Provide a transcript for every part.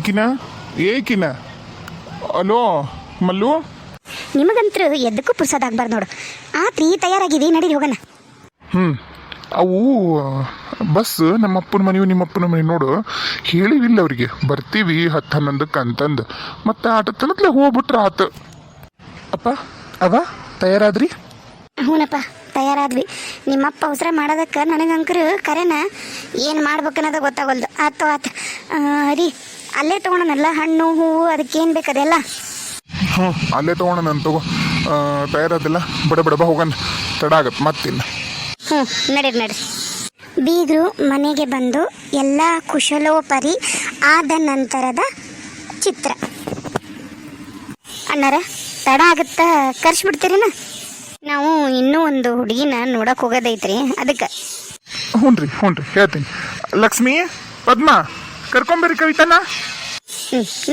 ಈಕಿನ ಏಕಿನ hello Mallu. ನಿಮಗಂತೂ ಎದ್ದಕ್ಕೂ ಪುರ್ಸೋದಾಗ್ಬಾರ್ದು ನೋಡು. ಆತ್ರಿ ತಯಾರಾಗಿವಿ, ನಡೀರಿ ಹೋಗೋಣ. ಅವು ಬಸ್ ನಮ್ಮಪ್ಪನ ಮನೆಯು ನಿಮ್ಮಪ್ಪನ ಮನೆ ನೋಡು, ಹೇಳಿವಿಲ್ಲ ಅವ್ರಿಗೆ ಬರ್ತೀವಿ 10-11 ಅಂತಂದು. ಮತ್ತು ಆಟತ್ತನತ್ಲೆ ಹೋಗ್ಬಿಟ್ರ ಆತು. ಅಪ್ಪ ಅವ ತಯಾರಾದ್ರಿ? ಹ್ಞೂನಪ್ಪ ತಯಾರಾದ್ವಿ. ನಿಮ್ಮಪ್ಪ ಅವಸರ ಮಾಡೋದಕ್ಕೆ ನನಗಂಕರು ಕರೆನ ಏನು ಮಾಡ್ಬೇಕನ್ನೋದು ಗೊತ್ತಾಗಲ್ದು. ಆತು ರೀ, ಅಲ್ಲೇ ತೊಗೊಳೋಣಲ್ಲ ಹಣ್ಣು ಹೂವು ಅದಕ್ಕೇನು ಬೇಕು ಅದೆಲ್ಲ. ಅಲ್ಲೇ ತೊಗೊಳೋಣ ನಾನು ತಗೋ. ತಯಾರಾದಿಲ್ಲ, ಬಡ ಬಾ ಹೋಗೋಣ, ತಡ ಆಗತ್ತೆ ಮತ್ತಿಲ್ಲ. ನಡೀರಿ. ಬೀಗರು ಮನೆಗೆ ಬಂದು ಎಲ್ಲ ಕುಶಲೋಪರಿ ಆದ ನಂತರದ ಚಿತ್ರ. ಅಣ್ಣಾರ ತಡ ಆಗುತ್ತಾ ಕರ್ಸ್ಬಿಡ್ತೀರಿನ? ನಾವು ಇನ್ನೂ ಒಂದು ಹುಡುಗಿನ ನೋಡಕ್ಕೆ ಹೋಗೋದೈತ್ರಿ, ಅದಕ್ಕೆ. ಹ್ಞೂ ರೀ ಹೇಳ್ತೀನಿ. ಲಕ್ಷ್ಮಿ, ಪದ್ಮ ಕರ್ಕೊಂಬರ್ರಿ ಕವಿತಾನ.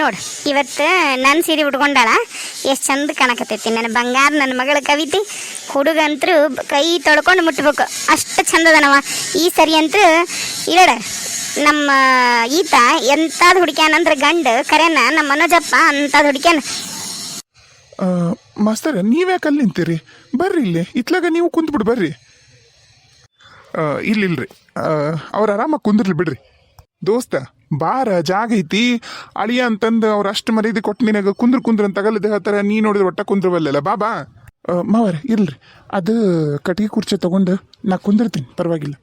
ನೋಡು, ಇವತ್ತು ನನ್ನ ಸೀರೆ ಉಟ್ಕೊಂಡಾಳ, ಎಷ್ಟು ಚಂದ ಕಾಣಕತ್ತೈತಿ ನನ್ನ ಬಂಗಾರ, ನನ್ನ ಮಗಳ ಕವಿತೆ. ಹುಡುಗಂತರೂ ಕೈ ತೊಳ್ಕೊಂಡು ಮುಟ್ಬೇಕು, ಅಷ್ಟು ಚಂದದನವ. ಈ ಸರಿ ಅಂತೂ ಇರಡ ನಮ್ಮ ಈತ ಎಂಥದ್ದು ಹುಡುಕ್ಯಾನಂದ್ರೆ ಗಂಡು ಕರೆನ ನಮ್ಮ ಮನೋಜಪ್ಪ ಅಂಥದ್ದು ಹುಡುಕ್ಯಾನ. ಮಾಸ್ತರ, ನೀವ್ಯಾಕೆ ಅಲ್ಲಿ ನಿಂತೀರಿ? ಬರ್ರಿ ಇಲ್ಲಿ ಇತ್ಲಾಗ ನೀವು ಕುಂತ್ಬಿಟ್ಟು ಬರ್ರಿ. ಇಲ್ಲಿಲ್ರಿ, ಅವ್ರು ಆರಾಮಾಗಿ ಕುಂದಿರ್ಲಿ ಬಿಡ್ರಿ. ದೋಸ್ತ ಬಾರ, ಜಾಗ ಐತಿ ಅಳಿಯ ಅಂತಂದು ಅವ್ರು ಅಷ್ಟು ಮರ್ಯಾದೆ ಕೊಟ್ಟು ನಿನಗೆ ಕುಂದ್ರ ಅಂತ ತಗಲದ ಹೇಳ್ತಾರೆ. ನೀ ನೋಡಿದ್ರೆ ಒಟ್ಟ ಕುಂದ್ರವಲ್ಲ. ಬಾಬಾ ಮಾವರ ಇರ್ಲ್ರಿ, ಅದು ಕಟ್ಟಿಗೆ ಕುರ್ಚಿ ತಗೊಂಡು ನಾ ಕುಂದಿರ್ತೀನಿ, ಪರವಾಗಿಲ್ಲ.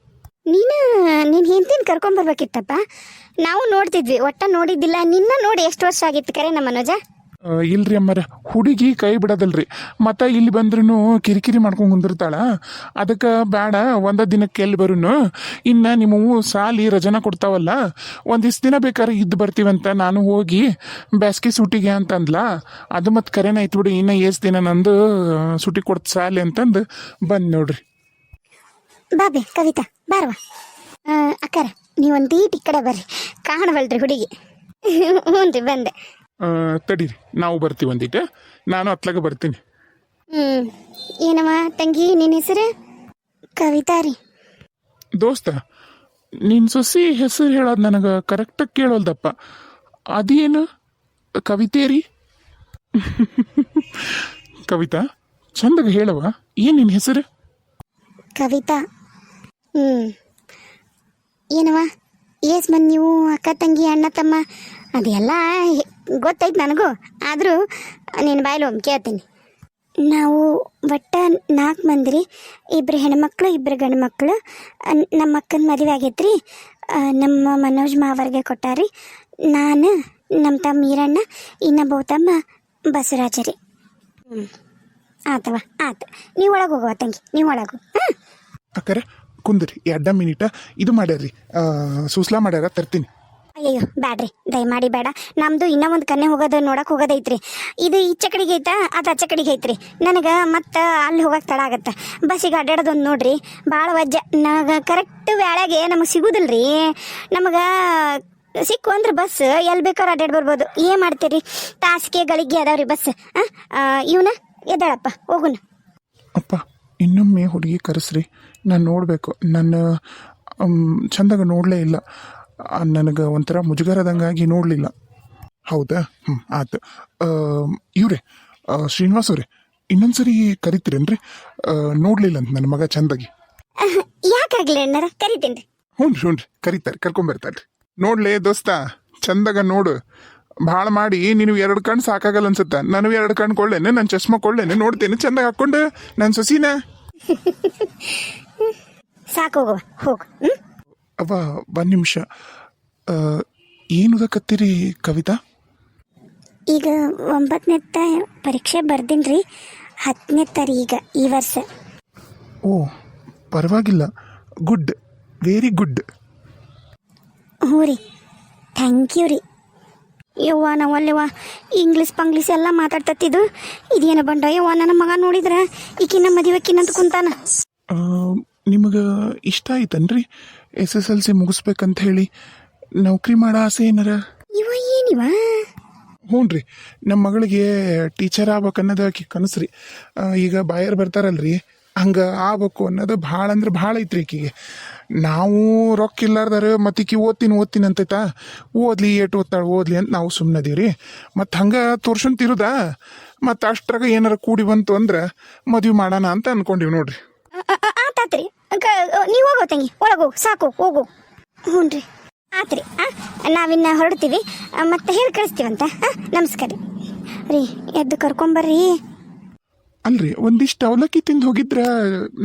ನೀನು ಹೆಂಡ್ತಿನ ಕರ್ಕೊಂಬರ್ಬೇಕಿತ್ತಪ್ಪ. ನಾವು ನೋಡ್ತಿದ್ವಿ, ಒಟ್ಟ ನೋಡಿದ್ದಿಲ್ಲ. ನಿನ್ನ ನೋಡಿ ಎಷ್ಟು ವರ್ಷ ಆಗಿತ್ತು ಕರೆ ನಮ್ಮ ಮನೋಜ? ಇಲ್ರಿ ಅಮ್ಮರ, ಹುಡುಗಿ ಕೈ ಬಿಡೋದಲ್ರಿ. ಮತ್ತು ಇಲ್ಲಿ ಬಂದ್ರೂ ಕಿರಿಕಿರಿ ಮಾಡ್ಕೊಂಡು ಕುಂದಿರ್ತಾಳ. ಅದಕ್ಕೆ ಬೇಡ, ಒಂದ ದಿನಕ್ಕೆ ಎಲ್ಲಿ ಬರುನು, ಇನ್ನು ನಿಮ್ಮವು ಸಾಲಿ ರಜನ ಕೊಡ್ತಾವಲ್ಲ, ಒಂದಿಷ್ಟು ದಿನ ಬೇಕಾದ್ರೆ ಇದ್ದು ಬರ್ತೀವಂತ ನಾನು ಹೋಗಿ ಬೇಸಿಗೆ ಸೂಟಿಗೆ ಅಂತಂದ್ಲ. ಅದು ಮತ್ತು ಕರೆನ ಐತ್ ಬಿಡು, ಇನ್ನು ಏಸ್ ದಿನ ನಂದು ಸೂಟಿ ಕೊಡ್ತು ಸಾಲಿ ಅಂತಂದು ಬಂದು ನೋಡ್ರಿ. ಬಾಬೆ ಕವಿತಾ ಬಾರವ. ಅಕ್ಕಾರ ನೀವೊಂದೀಟ್ ಈ ಕಡೆ ಬರ್ರಿ, ಕಾಣವಲ್ರಿ ಹುಡುಗಿ. ಹ್ಞೂ ರೀ ಬಂದೆ. ತಡೀರಿ, ನಾವು ಬರ್ತೀವಿ ಒಂದಿಟ್ಟು, ನಾನು ಅತ್ಲಾಗ ಬರ್ತೀನಿ. ಏನಮ್ಮ ತಂಗಿ, ನಿನ್ನ ಹೆಸರು? ಕವಿತಾ ರೀ. ದೋಸ್ತ, ನಿನ್ನ ಸೊಸಿ ಹೆಸರು ಹೇಳೋದು ನನಗೆ ಕರೆಕ್ಟಾಗಿ ಕೇಳೋಲ್ದಪ್ಪ. ಅದೇನು ಕವಿತೆ ರೀ? ಕವಿತಾ, ಚಂದಾಗ ಹೇಳವ, ಏನು ನಿನ್ನ ಹೆಸರು? ಕವಿತಾ. ಏನವ ಏಸ್ ಮಂದಿ ನೀವು? ಅಕ್ಕ ತಂಗಿ ಅಣ್ಣ ತಮ್ಮ ಅದೆಲ್ಲ ಗೊತ್ತೈತೆ ನನಗೂ, ಆದರೂ ನಿನ್ನ ಬಾಯಲ್ಲಿ ಒಮ್ಮೆ ಕೇಳ್ತೀನಿ. ನಾವು ಒಟ್ಟ 4 ಮಂದಿ ರೀ. 2 ಹೆಣ್ಮಕ್ಳು 2 ಗಂಡು ಮಕ್ಕಳು. ನಮ್ಮ ಅಕ್ಕನ ಮದುವೆ ಆಗೈತ್ರಿ, ನಮ್ಮ ಮನೋಜ್ ಮಾವರ್ಗೆ ಕೊಟ್ಟಾರಿ. ನಾನು, ನಮ್ಮ ತಮ್ಮ ಈರಣ್ಣ, ಇನ್ನೊಬ್ಬ ತಮ್ಮ ಬಸವರಾಜ ರೀ. ಆತವ ಆತು, ನೀವು ಒಳಗೆ ಹೋಗುವ ತಂಗಿ, ನೀವು ಒಳಗು. ಅಕ್ಕರೆ ಕುಂದ್ರಿ, 2 ಮಿನಿಟ ಇದು ಮಾಡ್ಯಾರ್ರಿ, ಸೂಸ್ಲಾ ಮಾಡ್ಯಾರ, ತರ್ತೀನಿ. ಅಯ್ಯಯ್ಯೋ ಬ್ಯಾಡ್ರಿ, ದಯಮಾಡಿ ಬೇಡ. ನಮ್ಮದು ಇನ್ನೂ ಒಂದು ಕನ್ನೆ ಹೋಗೋದು ನೋಡಕ್ಕೆ ಹೋಗೋದೈತ್ರಿ. ಇದು ಈಚೆ ಕಡೆಗೆ ಐತಾ, ಅದು ಆಚೆ ಕಡೆಗೆ ಐತ್ರಿ. ನನಗೆ ಮತ್ತೆ ಅಲ್ಲಿ ಹೋಗಕ್ಕೆ ತಡ ಆಗತ್ತೆ. ಬಸ್ಸಿಗೆ ಅಡ್ಡಾಡೋದೊಂದು ನೋಡ್ರಿ, ಭಾಳ ವಜ್ಜ. ನನಗೆ ಕರೆಕ್ಟ್ ವೇಳೆಗೆ ನಮಗೆ ಸಿಗೋದಿಲ್ಲ ರೀ. ನಮಗೆ ಸಿಕ್ಕು ಅಂದ್ರೆ ಬಸ್ ಎಲ್ಲಿ ಬೇಕಾದ್ರೂ ಅಡ್ಡಾಡಿ ಬರ್ಬೋದು. ಏನು ಮಾಡ್ತೀರಿ, ತಾಸಿಗೆ ಗಳಿಗೆ ಅದಾವ್ರಿ ಬಸ್. ಇವನ ಎದ್ದಾಳಪ್ಪ, ಹೋಗುನ. ಅಪ್ಪ, ಇನ್ನೊಮ್ಮೆ ಹುಡುಗಿ ಕರೆಸ್ರಿ, ನಾನು ನೋಡಬೇಕು. ನನ್ನ ಚಂದಾಗ ನೋಡಲೇ ಇಲ್ಲ, ನನಗೆ ಒಂಥರ ಮುಜುಗರದಂಗಾಗಿ ನೋಡಲಿಲ್ಲ. ಹೌದಾ? ಆಯ್ತು. ಇವ್ರೆ ಶ್ರೀನಿವಾಸ್ ಅವರೇ, ಇನ್ನೊಂದ್ಸರಿ ಕರಿತೀರೇನ್ರಿ? ನೋಡಲಿಲ್ಲ ಅಂತ ನನ್ನ ಮಗ ಚಂದಾಗಿ. ಯಾಕಾಗ್ಲಿ ಅಣ್ಣಾರ, ಕರಿತೀನಿ. ಹ್ಞೂ ರೀ, ಕರೀತಾರೆ, ಕರ್ಕೊಂಬರ್ತಾರೆ. ನೋಡ್ಲೇ ದೋಸ್ತ, ಚಂದಾಗ ನೋಡು. ಭಾಳ ಮಾಡಿ ನೀನು 2 ಕಣ್ಣು ಸಾಕಾಗಲ್ಲ ಅನ್ಸುತ್ತ. ನಾನು 2 ಕಣ್ಣು ಕೊಳ್ಳೇನೆ, ನನ್ನ ಚಶ್ಮಾ ಕೊಳ್ಳೇನೆ, ನೋಡ್ತೇನೆ ಚಂದಾಗ ಹಾಕ್ಕೊಂಡು ನನ್ನ ಸೊಸಿನ. ಸಾಕು, ಹೋಗುವ ಹೋಗು. ಅವ್ವ 1 ನಿಮಿಷ, ಏನು ಓದಕತ್ತೀರಿ ಕವಿತಾ? ಈಗ 9ನೇ ಪರೀಕ್ಷೆ ಬರ್ದೀನಿ ರೀ, 10ನೇ ಈಗ ಈ ವರ್ಷ. ಓ ಪರವಾಗಿಲ್ಲ, ಗುಡ್, ವೆರಿ ಗುಡ್. ಹ್ಞೂ ರೀ, ಥ್ಯಾಂಕ್ ಯು ರೀ. ಯವ್ವ ನಾವಲ್ಲವ್ವ ಇಂಗ್ಲೀಷ್ ಪಂಗ್ಲೀಷ್ ಎಲ್ಲ ಮಾತಾಡ್ತತ್ತಿದ್ದು, ಇದೇನು ಬಂಡ ಯವ್ವ. ನನ್ನ ಮಗ ನೋಡಿದ್ರೆ ಈಕಿನ ಮದುವೆಕಿನ್ನಂತ ಕುಂತಾನ. ನಿಮಗೆ ಇಷ್ಟ ಆಯ್ತನ್ರಿ SSLC ಮುಗಿಸ್ಬೇಕಂತ ಹೇಳಿ? ನೌಕರಿ ಮಾಡೋ ಆಸೆ ಏನಾರ? ಇವ ಏನಿವ? ಹ್ಞೂ ರೀ, ನಮ್ಮ ಮಗಳಿಗೆ ಟೀಚರ್ ಆಗ್ಬೇಕನ್ನೋದು ಆಕಿ ಕನಸ್ರಿ. ಈಗ ಬಾಯರ್ ಬರ್ತಾರಲ್ರಿ, ಹಂಗೆ ಆಗ್ಬೇಕು ಅನ್ನೋದು ಭಾಳ ಅಂದ್ರೆ ಭಾಳ ಐತ್ರಿ ಈಕಿಗೆ. ನಾವು ರೊಕ್ಕ ಇಲ್ಲಾರ್ದಾರ ಮತ್ತೆ ಈಕಿ ಓದ್ತೀನಿ ಅಂತೈತಾ, ಓದ್ಲಿ ಏಟು ಓದ್ಲಿ ಅಂತ ನಾವು ಸುಮ್ಮನದೀವ್ರಿ. ಮತ್ತು ಹಂಗೆ ತೋರ್ಸಂತಿರುದ ಮತ್ತು ಅಷ್ಟ್ರಾಗ ಏನಾರ ಕೂಡಿ ಬಂತು ಅಂದ್ರೆ ಮದುವೆ ಮಾಡೋಣ ಅಂತ ಅನ್ಕೊಂಡಿವಿ ನೋಡ್ರಿ. ಆತಾತ್ರಿ, ನೀವು ಹೋಗೋ ತಂಗಿ, ಒಳಗೋಗು ಸಾಕು, ಹೋಗು. ಹ್ಞೂ ರೀ, ಆತ್ರಿ. ನಾವಿನ್ನ ಹೊರಡ್ತೀವಿ, ಮತ್ತೆ ಹೇಳಿ ಕಳಿಸ್ತೀವಂತ. ನಮಸ್ಕಾರ ರೀ, ಎದ್ದು ಕರ್ಕೊಂಬರ್ರಿ. ಅಲ್ರಿ ಒಂದಿಷ್ಟು ಅವಲಕ್ಕಿ ತಿಂದು ಹೋಗಿದ್ರ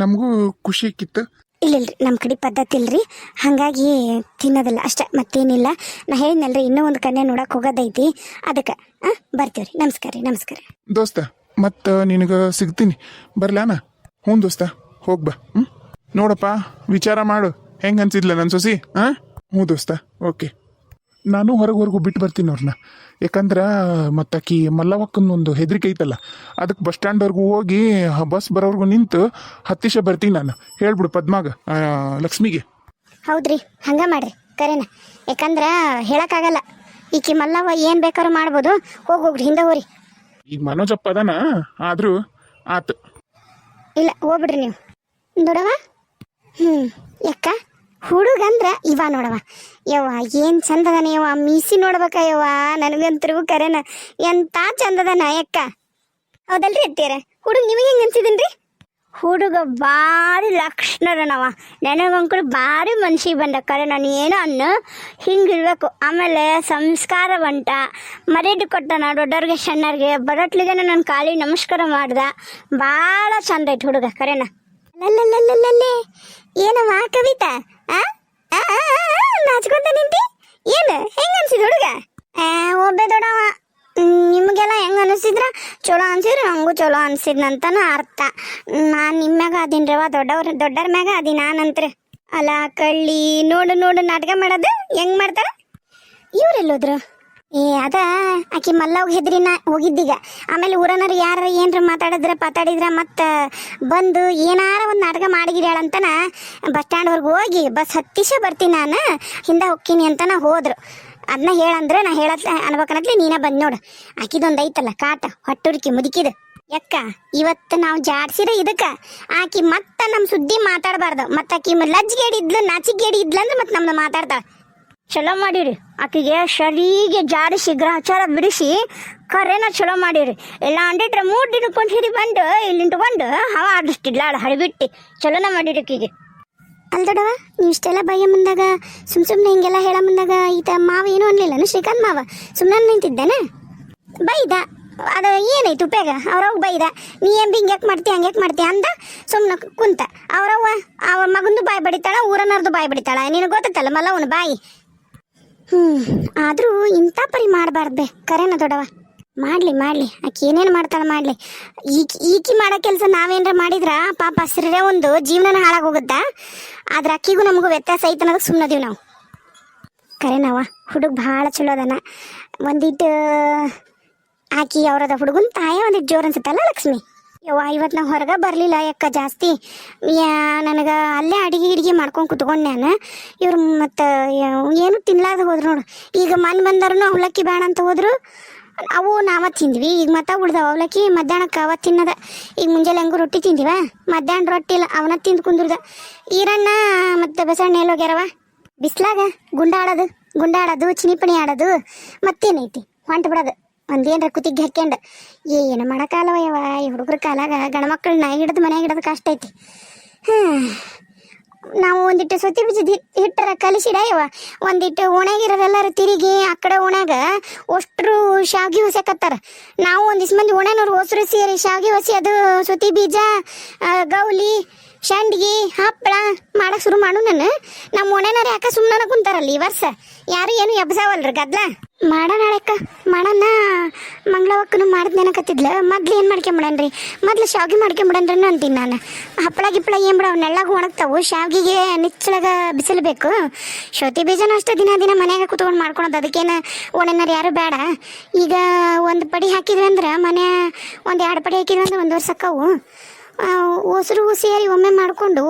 ನಮಗೂ ಖುಷಿ ಆಕಿತ್ತು. ಇಲ್ಲಿಲ್ರಿ, ನಮ್ಮ ಕಡೆ ಪದ್ಧತಿ ಇಲ್ರಿ, ಹಾಗಾಗಿ ತಿನ್ನೋದಿಲ್ಲ ಅಷ್ಟೇ, ಮತ್ತೇನಿಲ್ಲ. ನಾ ಹೇಳಿದ್ನಲ್ರಿ, ಇನ್ನೂ ಒಂದು ಕನ್ಯೆ ನೋಡಕ್ಕೆ ಹೋಗೋದೈತಿ, ಅದಕ್ಕೆ ಬರ್ತೀವ್ರಿ. ನಮಸ್ಕಾರ ರೀ, ನಮಸ್ಕಾರ. ದೋಸ್ತ ಮತ್ತು ನಿನಗೆ ಸಿಗ್ತೀನಿ ಬರ್ಲಾನ? ಹ್ಞೂ ದೋಸ್ತ, ಹೋಗ್ಬಾ. ನೋಡಪ್ಪ, ವಿಚಾರ ಮಾಡು ಹೆಂಗೆ ಅನ್ಸಿದ್ಲ ನನ್ನ ಸೊಸಿ. ಹ್ಞೂ ದೋಸ್ತ, ಓಕೆ. ನಾನು ಹೊರಗೆ ಬಿಟ್ಟು ಬರ್ತೀನಿ ಅವ್ರನ್ನ. ಯಾಕಂದ್ರೆ ಮತ್ತಾಕಿ ಮಲ್ಲವಕ್ಕನೊಂದು ಹೆದರಿಕೆ ಐತಲ್ಲ, ಅದಕ್ಕೆ ಬಸ್ ಸ್ಟ್ಯಾಂಡ್ವರೆಗೂ ಹೋಗಿ ಬಸ್ ಬರೋರ್ಗು ನಿಂತು ಹತ್ತಿಶ ಬರ್ತೀನಿ ನಾನು. ಹೇಳ್ಬಿಡು ಪದ್ಮಾಗ, ಲಕ್ಷ್ಮಿಗೆ. ಹೌದ್ರಿ, ಹಂಗೆ ಮಾಡ್ರಿ ಕರೆನ. ಯಾಕಂದ್ರೆ ಹೇಳೋಕ್ಕಾಗಲ್ಲ, ಈಕಿ ಮಲ್ಲವ್ವ ಏನು ಬೇಕಾದ್ರೂ ಮಾಡ್ಬೋದು. ಹೋಗ್ರಿ, ಹಿಂದೆ ಹೋಗ್ರಿ. ಈಗ ಮನೋಜಪ್ಪ ಅದಾನ, ಆದರೂ ಆತು. ಇಲ್ಲ, ಹೋಗ್ಬಿಡ್ರಿ ನೀವು. ನೋಡವ, ಯಾಕ ಹುಡುಗಂದ್ರ ಇವ ನೋಡವ, ಯವ್ವ ಏನು ಚಂದದನ ಯವ್ವ, ಮೀಸಿ ನೋಡ್ಬೇಕ ಯವ್ವ, ನನಗಂತರೂ ಕರೆನ ಎಂಥ ಚಂದದನ ಯಕ್ಕ. ಹೌದಲ್ರಿ ಅತ್ತೀರ? ಹುಡುಗ ನಿಮಗೆ ಹೆಂಗೆ ಅನ್ಸಿದನ್ರಿ? ಹುಡುಗ ಭಾರಿ ಲಕ್ಷಣದನವ, ನನಗಂಕರು ಭಾರಿ ಮನ್ಸಿಗೆ ಬಂದ. ಕರೆ ನಾನು ಏನೋ ಅನ್ನು ಹಿಂಗಿರ್ಬೇಕು. ಆಮೇಲೆ ಸಂಸ್ಕಾರವಂತ, ಮರ್ಯಾದೆ ಕೊಟ್ಟನ ದೊಡ್ಡವ್ರಿಗೆ ಸಣ್ಣವ್ರಿಗೆ, ಬರಟ್ಲಿಗೆ ನನ್ನ ಕಾಲಿ ನಮಸ್ಕಾರ ಮಾಡ್ದ. ಭಾಳ ಚಂದ ಐತೆ ಹುಡುಗ ಕರೆನ. ಅಲ್ಲಲ್ಲಲ್ಲಲ್ಲೇ ಏನವ ಕವಿತಾ, ನಾಚ್ಕೊಂತ ನಿಂತಿ? ಏನು ಹೆಂಗೆ ಅನ್ಸಿದ್ ಹುಡುಗ? ಒಬ್ಬೆ ದೊಡ್ಡವ, ನಿಮಗೆಲ್ಲ ಹೆಂಗೆ ಅನಿಸಿದ್ರ? ಚಲೋ ಅನ್ಸಿದ್ರೆ ನಂಗೂ ಚಲೋ ಅನ್ಸಿದ್ನಂತನ ಅರ್ಥ. ನಾನು ನಿಮ್ಮ ಮ್ಯಾಗ ಅದೀನ್ರವ, ದೊಡ್ಡರ ಮ್ಯಾಗ ಅದಿ ನಾನಂತ್ರ. ಅಲ್ಲ ಕಳ್ಳಿ, ನೋಡು ನಾಟಕ ಮಾಡೋದು ಹೆಂಗೆ ಮಾಡ್ತಾರ. ಇವ್ರೆಲ್ಲೋದ್ರು? ಅದ ಆಕಿ ಮಲ್ಲವ್ಗ ಹೆದ್ರಿನ ಹೋಗಿದ್ದೀಗ. ಆಮೇಲೆ ಊರನರು ಯಾರು ಏನ್ರ ಮಾತಾಡಿದ್ರ ಮತ್ತೆ ಬಂದು ಏನಾರ ಒಂದು ನಾಟಕ ಮಾಡಿಗಿರ್ಯಾಳಂತನ ಬಸ್ ಸ್ಟ್ಯಾಂಡ್ವರೆಗೂ ಹೋಗಿ ಬಸ್ ಹತ್ತಿಸ ಬರ್ತೀನಿ ನಾನು, ಹಿಂದೆ ಹೋಗ್ತೀನಿ ಅಂತನ ಹೋದ್ರು. ಅದನ್ನ ಹೇಳಂದ್ರೆ ನಾ ಅನ್ಬೇಕನ್ನತ್ಲಿ ನೀನ ಬಂದು ನೋಡು. ಆಕಿದೊಂದು ಐತಲ್ಲ ಕಾಟ, ಹೊಟ್ಟುರ್ಕಿ ಮುದುಕಿದು ಯಕ್ಕ. ಇವತ್ತು ನಾವು ಜಾಡ್ಸಿರ ಇದಕ್ಕೆ ಆಕಿ ಮತ್ತೆ ನಮ್ಮ ಸುದ್ದಿ ಮಾತಾಡಬಾರ್ದು. ಮತ್ತೆ ಆಕಿ ಲಜ್ಜಿಗೇಡಿ ಇದ್ಲು, ನಾಚಿಗೇಡಿ ಇದ್ಲಂದ್ರೆ ಮತ್ತೆ ನಮ್ದು ಮಾತಾಡ್ತಾಳೆ. ಚಲೋ ಮಾಡಿರಿ, ಆಕಿಗೆ ಶರೀಗೆ ಜಾಡಿಸಿ ಗ್ರಹಚಾರ ಬಿಡಿಸಿ ಕರೆನ ಚಲೋ ಮಾಡಿರಿ. ಎಲ್ಲ ಅಂದಿಟ್ರೆ 3 ದಿನಕ್ಕೊಂದು ಹಿಡಿ ಬಂದು ಇಲ್ಲಿಂಟುಕೊಂಡು ಹವ ಆಡಿಸ್ತಿದ್ಲಾಳ ಹಳಿಬಿಟ್ಟು. ಚಲೋನ ಮಾಡಿರಿ ಆಕಿಗೆ. ಅಲ್ದೊಡವ, ನೀವು ಇಷ್ಟೆಲ್ಲ ಭಯ ಮುಂದಾಗ ಸುಮ್ಮನೆ ಹಿಂಗೆಲ್ಲ ಹೇಳ ಮುಂದಾಗ ಈತ ಮಾವ ಏನೂ ಅನ್ಲಿಲ್ಲನು? ಶ್ರೀಕಾಂತ್ ಮಾವ ಸುಮ್ಮನೆ ನಿಂತಿದ್ದಾನೆ. ಬೈದ, ಅದು ಏನಾಯ್ತು ಉಪಯೋಗ? ಅವ್ರವ್ಗ ಬೈದ, ನೀ ಏನು ಹಿಂಗ್ಯಾಕೆ ಮಾಡ್ತೀಯ ಹಂಗ್ಯಾಕೆ ಮಾಡ್ತೀಯ ಅಂದ ಸುಮ್ಮನೆ ಕುಂತ. ಅವ್ರ ಮಗಂದು ಬಾಯಿ ಬಡಿತಾಳ, ಊರನರ್ದು ಬಾಯಿ ಬಡಿತಾಳ. ನಿನಗೆ ಗೊತ್ತಲ್ಲ ಮಲ್ಲವನ ಬಾಯಿ. ಆದರೂ ಇಂಥ ಪರಿ ಮಾಡಬಾರ್ದೆ ಕರೆನ ದೊಡ್ಡವ. ಮಾಡಲಿ ಆಕಿ ಏನೇನು ಮಾಡ್ತಾಳೆ ಮಾಡಲಿ. ಈಕಿ ಮಾಡೋ ಕೆಲಸ ನಾವೇನಾರ ಮಾಡಿದ್ರ ಪಾಪ ಹಸ್ರೇ ಒಂದು ಜೀವನನ ಹಾಳಾಗೋಗುತ್ತಾ? ಆದ್ರೆ ಅಕ್ಕಿಗೂ ನಮಗೂ ವ್ಯತ್ಯಾಸ ಐತೆ ಅನ್ನೋದಕ್ಕೆ ಸುಮ್ಮನದೀವಿ ನಾವು. ಕರೆನವ, ಹುಡುಗ ಭಾಳ ಚಲೋ ಅದನ. ಒಂದಿಟ್ಟು ಆಕಿ ಅವರದ ಹುಡುಗನ ತಾಯ ಒಂದಿಟ್ಟು ಜೋರು ಅನ್ಸುತ್ತಲ್ಲ ಲಕ್ಷ್ಮಿ. ಯವ್ವ, ಇವತ್ತು ನಾವು ಹೊರಗೆ ಬರಲಿಲ್ಲ ಯಾಕ ಜಾಸ್ತಿ. ನನಗೆ ಅಲ್ಲೇ ಅಡಿಗೆ ಮಾಡ್ಕೊಂಡು ಕುತ್ಕೊಂಡು ನಾನು. ಇವ್ರು ಮತ್ತು ಏನು ತಿನ್ಲಾರ್ದು ಹೋದ್ರು ನೋಡು. ಈಗ ಮನೆ ಬಂದಾರು ಅವಲಕ್ಕಿ ಬೇಡ ಅಂತ ಹೋದ್ರು, ಅವು ನಾವ ತಿಂದ್ವಿ. ಈಗ ಮತ್ತೆ ಉಳ್ದವ ಅವಲಕ್ಕಿ, ಮಧ್ಯಾಹ್ನಕ್ಕೆ ಅವತ್ತು ತಿನ್ನದ. ಈಗ ಮುಂಜಾನೆ ಹೆಂಗೂ ರೊಟ್ಟಿ ತಿಂದಿವ, ಮಧ್ಯಾಹ್ನ ರೊಟ್ಟಿ ಇಲ್ಲ, ಅವನ ತಿಂದು ಕುಂದ್ರದ. ಈರಣ್ಣ ಮತ್ತು ಬಸಣ್ಣ ಎಲ್ಲೋಗ್ಯಾರವ? ಬಿಸ್ಲಾಗ ಗುಂಡಾಡೋದು ಚಿನಿಪಣಿ ಆಡೋದು, ಮತ್ತೇನೈತಿ ಹೊಂಟು ಬಿಡೋದು. ಒಂದೇನ್ರ ಕುತ್ತಿಗೆ ಹಾಕ್ಯಂಡು ಏನು ಮಾಡೋಕ್ಕಾಗಲ್ಲವ ಯವ್ವ. ಈ ಹುಡುಗ್ರ ಕಾಲಾಗ ಗಂಡ್ಮಕ್ಳನ್ನ ಹಿಡಿದು ಮನ್ಯಾಗ ಹಿಡಿದು ಕಷ್ಟ ಐತಿ. ನಾವು ಒಂದಿಟ್ಟು ಸೊತ್ತಿ ಬೀಜದ ಹಿಟ್ಟರ ಕಲಿಸಿಡಯವ, ಒಂದಿಟ್ಟು ಓಣ್ಯಾಗಿರೋರೆಲ್ಲರೂ ತಿರುಗಿ ಆ ಕಡೆ ಓಣ್ಯಾಗ ಅಷ್ಟ್ರು ಶಾವ್ಗಿ ಹೊಸಕತ್ತಾರ. ನಾವು ಒಂದಿಷ್ಟು ಮಂದಿ ಓಣ್ಯಾನವ್ರು ಹೊಸರು ಸೇರಿ ಶಾವ್ಗಿ ಹೊಸಿ ಅದು ಸೊತ್ತಿ ಬೀಜ, ಗೌಲಿ, ಸಂಡ್ಗಿ, ಹಪ್ಪಳ ಮಾಡಕ್ಕೆ ಶುರು ಮಾಡು. ನಮ್ಮ ಓಣ್ಯಾನವ್ರು ಯಾಕೆ ಸುಮ್ಮನೆ ಕುಂತಾರಲ್ಲ ಈ ವರ್ಷ, ಯಾರು ಏನು ಎಬ್ಸಾವಲ್ರಿ ಗದ್ಲ. ಮಾಡೋಣ ಅಕ್ಕ, ಮಾಡೋಣ. ಮಂಗಳವಕ್ಕನು ಮಾಡಿದ್ನೇನಕತ್ತಿದ್ಲ. ಮೊದ್ಲು ಏನು ಮಾಡ್ಕೊಂಬಿಡನ್ರಿ, ಮೊದ್ಲು ಶಾವ್ಗಿ ಮಾಡ್ಕೊಂಬಿಡನ್ರಿ ಅಂತೀನಿ ನಾನು. ಹಪ್ಪಳ ಗಿಪ್ಪಳ ಏನು ಬಿಡ, ನೆಳ್ಳಾಗ ಒಣಗ್ತಾವು. ಶಾವ್ಗಿಗೆ ನಿಚ್ಚಳಗ ಬಿಸಿಲ್ಬೇಕು. ಶೋತಿ ಬೀಜನೂ ಅಷ್ಟೇ ದಿನ ಮನ್ಯಾಗ ಕುತ್ಕೊಂಡು ಮಾಡ್ಕೊಳೋದು. ಅದಕ್ಕೇನು ಒಣನಾರು ಯಾರು ಬೇಡ. ಈಗ ಒಂದು ಪಡಿ ಹಾಕಿದ್ವಿ ಅಂದ್ರೆ ಮನೆ ಒಂದು 2 ಪಡಿ ಹಾಕಿದ್ವಿ ಅಂದ್ರೆ 1 ವರ್ಷ ಅಕ್ಕವು. ಹೊಸರು ಸೇರಿ ಒಮ್ಮೆ ಮಾಡಿಕೊಂಡು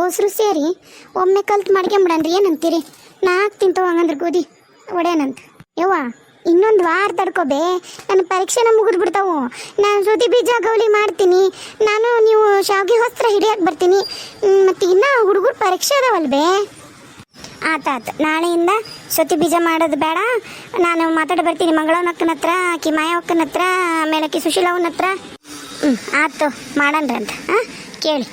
ಒಮ್ಮೆ ಕಲ್ತು ಮಾಡ್ಕೊಂಬಿಡನ್ರಿ. ಏನಂತೀರಿ? 4 ತಿಂತವ ಹಂಗಂದ್ರೆ ಗೋಧಿ ಒಡೆಯನಂತ. ಯವ್ವ ಇನ್ನೊಂದು ವಾರ ತಡ್ಕೋಬೇ, ನನ್ನ ಪರೀಕ್ಷೆನ ಮುಗಿದ್ಬಿಡ್ತಾವು. ನಾನು ಸುದ್ದಿ ಬೀಜ ಗೌಲಿ ಮಾಡ್ತೀನಿ, ನೀವು ಶಾವಿಗೆ ಹೊಸ್ತ್ರ ಹಿಡಿಯಕ್ಕೆ ಬರ್ತೀನಿ. ಮತ್ತು ಇನ್ನೂ ಹುಡುಗರು ಪರೀಕ್ಷೆ ಅದಾವಲ್ಬೇ. ಆತಾತು, ನಾಳೆಯಿಂದ ಸೊತ್ತಿ ಬೀಜ ಮಾಡೋದು ಬೇಡ. ನಾನು ಮಾತಾಡಿ ಬರ್ತೀನಿ ಮಂಗಳವನ ಅಕ್ಕನ ಹತ್ರ, ಆಕಿ ಮಾಯವ್ವಕ್ಕನ ಹತ್ರ, ಆಮೇಲೆ ಆಕಿ ಸುಶೀಲವನ ಹತ್ರ. ಆತು ಮಾಡಣ್ರಿ ಅಂತ ಕೇಳಿ.